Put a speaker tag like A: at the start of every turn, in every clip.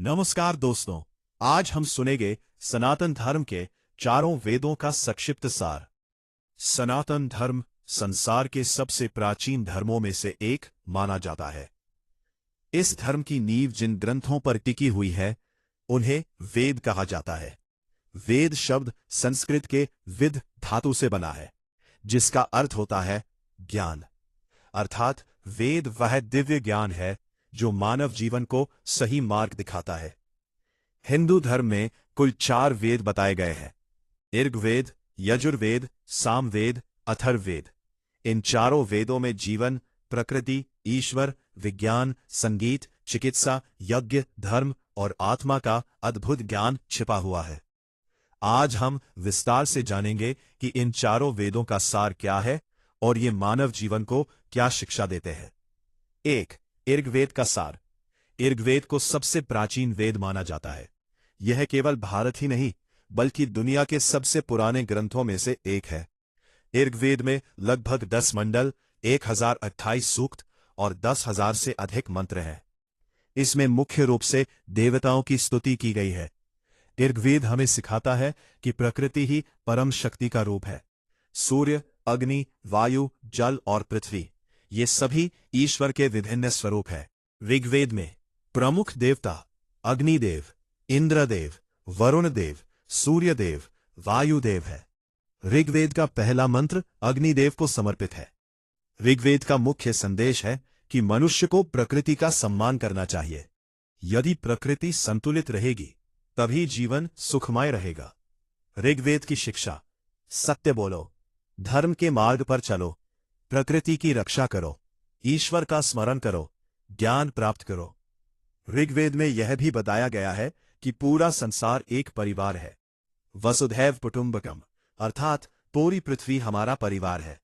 A: नमस्कार दोस्तों। आज हम सुनेंगे सनातन धर्म के चारों वेदों का संक्षिप्त सार। सनातन धर्म संसार के सबसे प्राचीन धर्मों में से एक माना जाता है। इस धर्म की नींव जिन ग्रंथों पर टिकी हुई है उन्हें वेद कहा जाता है। वेद शब्द संस्कृत के विद धातु से बना है, जिसका अर्थ होता है ज्ञान। अर्थात वेद वह दिव्य ज्ञान है जो मानव जीवन को सही मार्ग दिखाता है। हिंदू धर्म में कुल 4 वेद बताए गए हैं: ऋग्वेद, यजुर्वेद, सामवेद, अथर्ववेद। इन चारों वेदों में जीवन, प्रकृति, ईश्वर, विज्ञान, संगीत, चिकित्सा, यज्ञ, धर्म और आत्मा का अद्भुत ज्ञान छिपा हुआ है। आज हम विस्तार से जानेंगे कि इन चारों वेदों का सार क्या है और ये मानव जीवन को क्या शिक्षा देते हैं। 1. ऋग्वेद का सार। ऋग्वेद को सबसे प्राचीन वेद माना जाता है। यह केवल भारत ही नहीं बल्कि दुनिया के सबसे पुराने ग्रंथों में से एक है। ऋग्वेद में लगभग 10 मंडल, 1028 सूक्त और 10,000 से अधिक मंत्र हैं। इसमें मुख्य रूप से देवताओं की स्तुति की गई है। ऋग्वेद हमें सिखाता है कि प्रकृति ही परम शक्ति का रूप है। सूर्य, अग्नि, वायु, जल और पृथ्वी, ये सभी ईश्वर के विभिन्न स्वरूप हैं। ऋग्वेद में प्रमुख देवता अग्निदेव, इंद्रदेव, वरुणदेव, सूर्यदेव, वायुदेव है। ऋग्वेद का पहला मंत्र अग्निदेव को समर्पित है। ऋग्वेद का मुख्य संदेश है कि मनुष्य को प्रकृति का सम्मान करना चाहिए। यदि प्रकृति संतुलित रहेगी तभी जीवन सुखमय रहेगा। ऋग्वेद की शिक्षा: सत्य बोलो, धर्म के मार्ग पर चलो, प्रकृति की रक्षा करो, ईश्वर का स्मरण करो, ज्ञान प्राप्त करो। ऋग्वेद में यह भी बताया गया है कि पूरा संसार एक परिवार है। वसुधैव कुटुंबकम, अर्थात पूरी पृथ्वी हमारा परिवार है।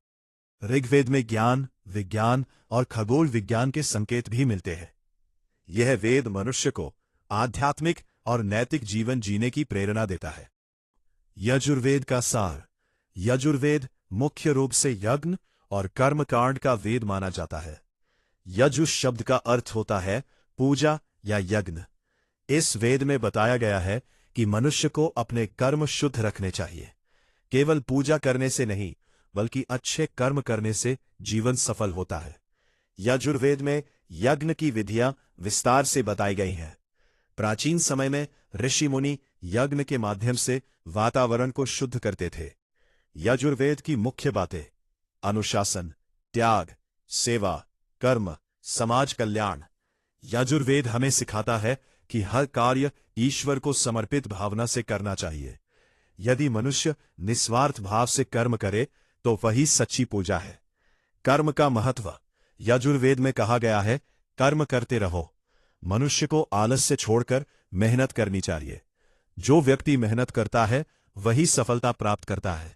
A: ऋग्वेद में ज्ञान, विज्ञान और खगोल विज्ञान के संकेत भी मिलते हैं। यह वेद मनुष्य को आध्यात्मिक और नैतिक जीवन जीने की प्रेरणा देता है। यजुर्वेद का सार। यजुर्वेद मुख्य रूप से यज्ञ और कर्मकांड का वेद माना जाता है। यजुष शब्द का अर्थ होता है पूजा या यज्ञ। इस वेद में बताया गया है कि मनुष्य को अपने कर्म शुद्ध रखने चाहिए। केवल पूजा करने से नहीं बल्कि अच्छे कर्म करने से जीवन सफल होता है। यजुर्वेद में यज्ञ की विधियां विस्तार से बताई गई हैं। प्राचीन समय में ऋषि मुनि यज्ञ के माध्यम से वातावरण को शुद्ध करते थे। यजुर्वेद की मुख्य बातें: अनुशासन, त्याग, सेवा, कर्म, समाज कल्याण। यजुर्वेद हमें सिखाता है कि हर कार्य ईश्वर को समर्पित भावना से करना चाहिए। यदि मनुष्य निस्वार्थ भाव से कर्म करे तो वही सच्ची पूजा है। कर्म का महत्व: यजुर्वेद में कहा गया है, कर्म करते रहो। मनुष्य को आलस्य छोड़कर मेहनत करनी चाहिए। जो व्यक्ति मेहनत करता है वही सफलता प्राप्त करता है।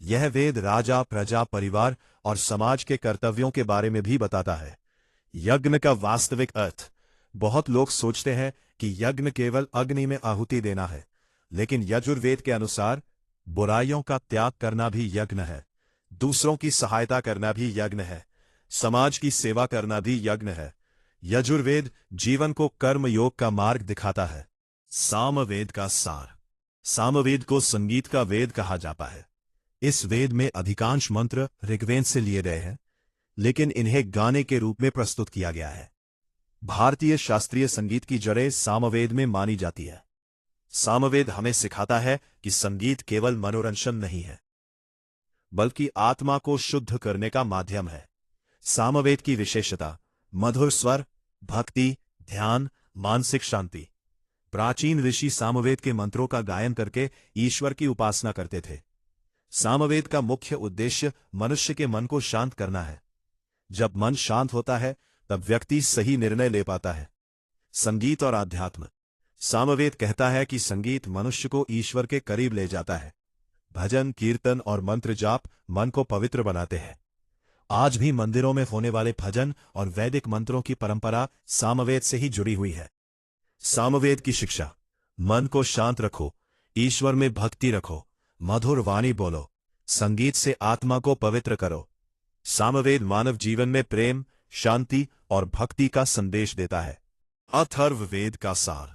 A: यह वेद राजा, प्रजा, परिवार और समाज के कर्तव्यों के बारे में भी बताता है। यज्ञ का वास्तविक अर्थ: बहुत लोग सोचते हैं कि यज्ञ केवल अग्नि में आहुति देना है, लेकिन यजुर्वेद के अनुसार बुराइयों का त्याग करना भी यज्ञ है। दूसरों की सहायता करना भी यज्ञ है। समाज की सेवा करना भी यज्ञ है। यजुर्वेद जीवन को कर्म योग का मार्ग दिखाता है। सामवेद का सार। सामवेद को संगीत का वेद कहा जाता है। इस वेद में अधिकांश मंत्र ऋग्वेद से लिए गए हैं, लेकिन इन्हें गाने के रूप में प्रस्तुत किया गया है। भारतीय शास्त्रीय संगीत की जड़ें सामवेद में मानी जाती है। सामवेद हमें सिखाता है कि संगीत केवल मनोरंजन नहीं है बल्कि आत्मा को शुद्ध करने का माध्यम है। सामवेद की विशेषता: मधुर स्वर, भक्ति, ध्यान, मानसिक शांति। प्राचीन ऋषि सामवेद के मंत्रों का गायन करके ईश्वर की उपासना करते थे। सामवेद का मुख्य उद्देश्य मनुष्य के मन को शांत करना है। जब मन शांत होता है तब व्यक्ति सही निर्णय ले पाता है। संगीत और आध्यात्म। सामवेद कहता है कि संगीत मनुष्य को ईश्वर के करीब ले जाता है। भजन, कीर्तन और मंत्र जाप मन को पवित्र बनाते हैं। आज भी मंदिरों में होने वाले भजन और वैदिक मंत्रों की परंपरा सामवेद से ही जुड़ी हुई है। सामवेद की शिक्षा: मन को शांत रखो, ईश्वर में भक्ति रखो, मधुर वाणी बोलो, संगीत से आत्मा को पवित्र करो। सामवेद मानव जीवन में प्रेम, शांति और भक्ति का संदेश देता है। अथर्ववेद का सार।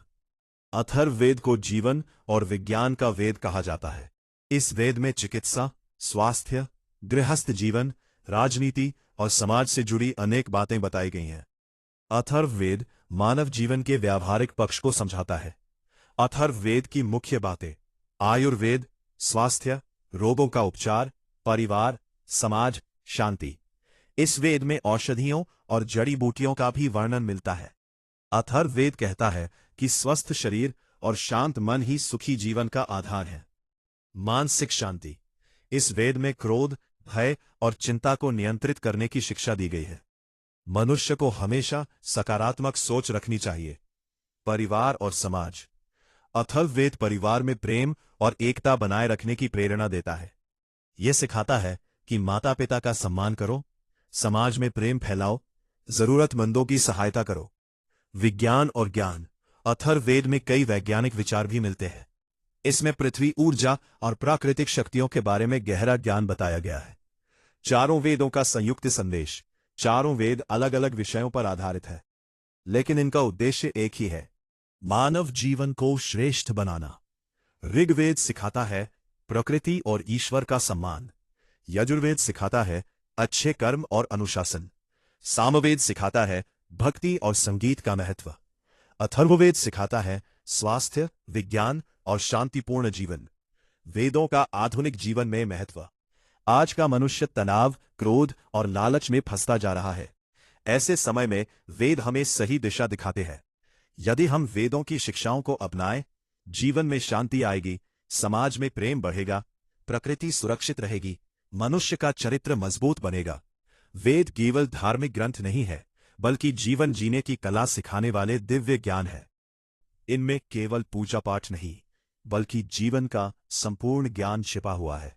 A: अथर्ववेद को जीवन और विज्ञान का वेद कहा जाता है। इस वेद में चिकित्सा, स्वास्थ्य, गृहस्थ जीवन, राजनीति और समाज से जुड़ी अनेक बातें बताई गई हैं। अथर्ववेद मानव जीवन के व्यावहारिक पक्ष को समझाता है। अथर्ववेद की मुख्य बातें: आयुर्वेद, स्वास्थ्य, रोगों का उपचार, परिवार, समाज, शांति। इस वेद में औषधियों और जड़ी बूटियों का भी वर्णन मिलता है। अथर्ववेद कहता है कि स्वस्थ शरीर और शांत मन ही सुखी जीवन का आधार है। मानसिक शांति: इस वेद में क्रोध, भय और चिंता को नियंत्रित करने की शिक्षा दी गई है। मनुष्य को हमेशा सकारात्मक सोच रखनी चाहिए। परिवार और समाज: अथर्ववेद परिवार में प्रेम और एकता बनाए रखने की प्रेरणा देता है। यह सिखाता है कि माता पिता का सम्मान करो, समाज में प्रेम फैलाओ, जरूरतमंदों की सहायता करो। विज्ञान और ज्ञान: अथर्ववेद में कई वैज्ञानिक विचार भी मिलते हैं। इसमें पृथ्वी, ऊर्जा और प्राकृतिक शक्तियों के बारे में गहरा ज्ञान बताया गया है। चारों वेदों का संयुक्त संदेश: चारों वेद अलग अलग विषयों पर आधारित है, लेकिन इनका उद्देश्य एक ही है: मानव जीवन को श्रेष्ठ बनाना। ऋग्वेद सिखाता है प्रकृति और ईश्वर का सम्मान। यजुर्वेद सिखाता है अच्छे कर्म और अनुशासन। सामवेद सिखाता है भक्ति और संगीत का महत्व। अथर्ववेद सिखाता है स्वास्थ्य, विज्ञान और शांतिपूर्ण जीवन। वेदों का आधुनिक जीवन में महत्व: आज का मनुष्य तनाव, क्रोध और लालच में फंसता जा रहा है। ऐसे समय में वेद हमें सही दिशा दिखाते हैं। यदि हम वेदों की शिक्षाओं को अपनाएं, जीवन में शांति आएगी, समाज में प्रेम बढ़ेगा, प्रकृति सुरक्षित रहेगी, मनुष्य का चरित्र मजबूत बनेगा। वेद केवल धार्मिक ग्रंथ नहीं है, बल्कि जीवन जीने की कला सिखाने वाले दिव्य ज्ञान है। इनमें केवल पूजा पाठ नहीं, बल्कि जीवन का संपूर्ण ज्ञान छिपा हुआ है।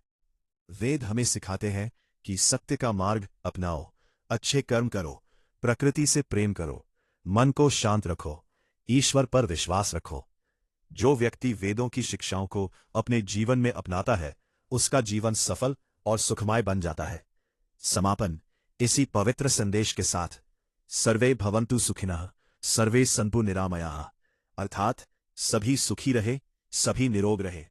A: वेद हमें सिखाते हैं कि सत्य का मार्ग अपनाओ, अच्छे कर्म करो, प्रकृति से प्रेम करो, मन को शांत रखो, ईश्वर पर विश्वास रखो। जो व्यक्ति वेदों की शिक्षाओं को अपने जीवन में अपनाता है, उसका जीवन सफल और सुखमय बन जाता है। समापन: इसी पवित्र संदेश के साथ, सर्वे भवन्तु सुखिनः, सर्वे सन्तु निरामयाः, अर्थात सभी सुखी रहे, सभी निरोग रहे।